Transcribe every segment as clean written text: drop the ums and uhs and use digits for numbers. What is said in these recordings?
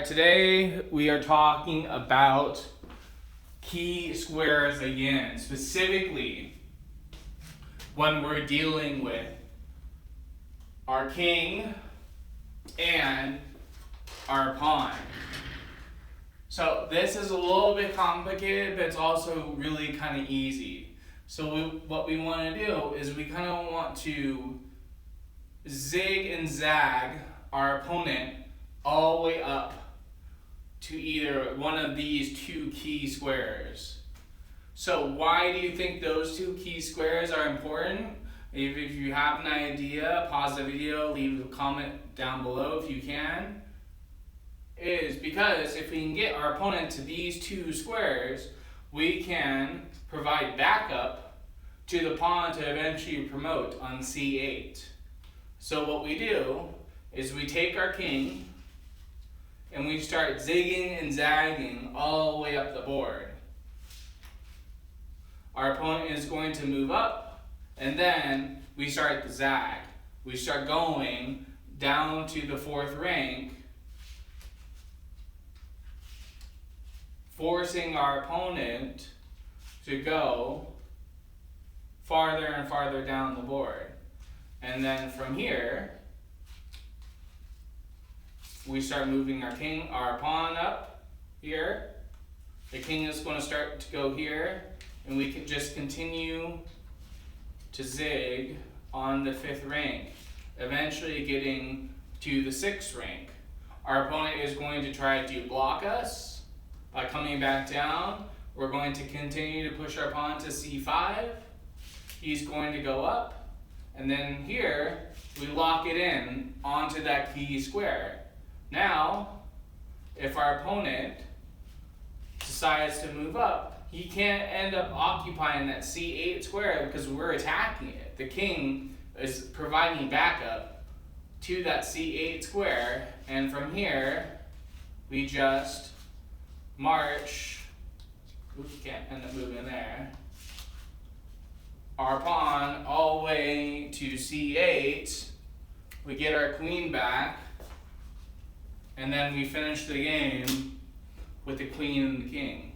Alright, today we are talking about key squares again, specifically when we're dealing with our king and our pawn. So this is a little bit complicated, but it's also really kind of easy. So what we want to do is we kind of want to zig and zag our opponent all the way up to either one of these two key squares. So why do you think those two key squares are important? If you have an idea, pause the video, leave a comment down below if you can. It is because if we can get our opponent to these two squares, we can provide backup to the pawn to eventually promote on c8. So what we do is we take our king and we start zigging and zagging all the way up the board. Our opponent is going to move up, and then we start the zag. We start going down to the fourth rank, forcing our opponent to go farther and farther down the board. And then from here, we start moving our pawn up here. The king is going to start to go here, and we can just continue to zig on the fifth rank, eventually getting to the sixth rank. Our opponent is going to try to block us by coming back down. We're going to continue to push our pawn to c5. He's going to go up, and then here we lock it in onto that key square. Now, if our opponent decides to move up, he can't end up occupying that c8 square because we're attacking it. The king is providing backup to that c8 square, and from here, we just march. Oops, can't end up moving there. Our pawn all the way to c8. We get our queen back. And then we finish the game with the queen and the king.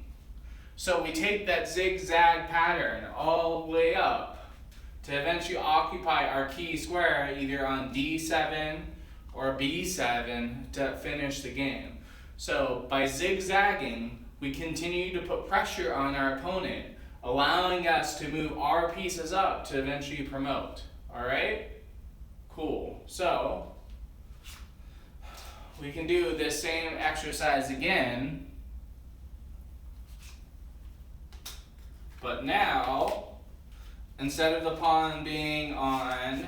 So we take that zigzag pattern all the way up to eventually occupy our key square either on d7 or b7 to finish the game. So by zigzagging, we continue to put pressure on our opponent, allowing us to move our pieces up to eventually promote. All right? Cool. So we can do this same exercise again, but now, instead of the pawn being on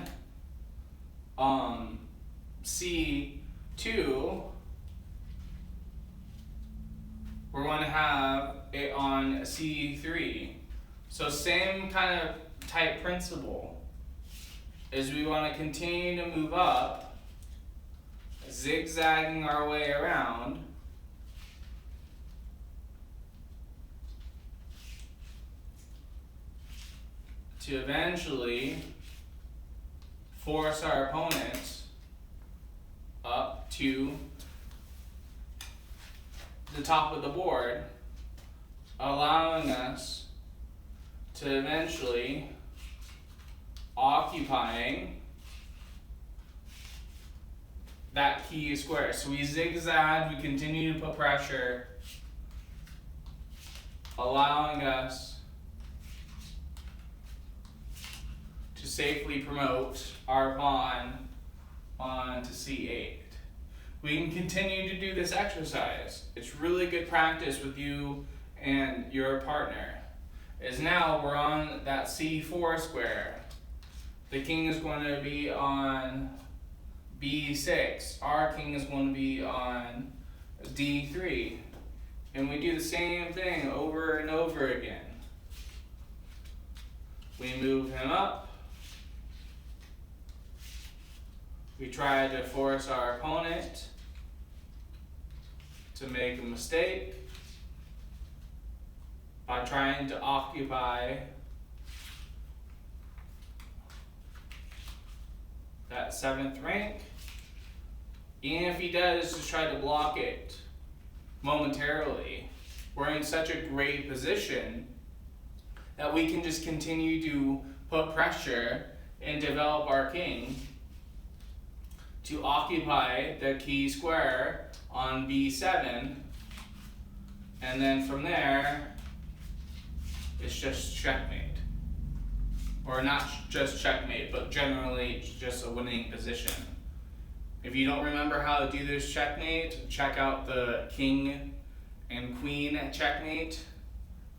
c2, we're going to have it on c3. So same kind of type principle, is we want to continue to move up, zigzagging our way around to eventually force our opponent up to the top of the board, allowing us to eventually occupying that key square. So we zigzag, we continue to put pressure, allowing us to safely promote our pawn onto c8. We can continue to do this exercise. It's really good practice with you and your partner. As now we're on that c4 square. The king is going to be on b6. Our king is going to be on d3. And we do the same thing over and over again. We move him up. We try to force our opponent to make a mistake by trying to occupy that seventh rank. Even if he does, just try to block it momentarily. We're in such a great position that we can just continue to put pressure and develop our king to occupy the key square on b7, and then from there it's just checkmate. Or not just checkmate, but generally just a winning position. If you don't remember how to do this checkmate, check out the king and queen checkmate,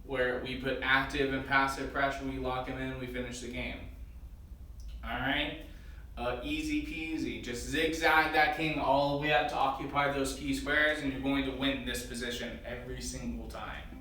where we put active and passive pressure, we lock him in, we finish the game. Alright? Easy peasy. Just zigzag that king all the way up to occupy those key squares, and you're going to win this position every single time.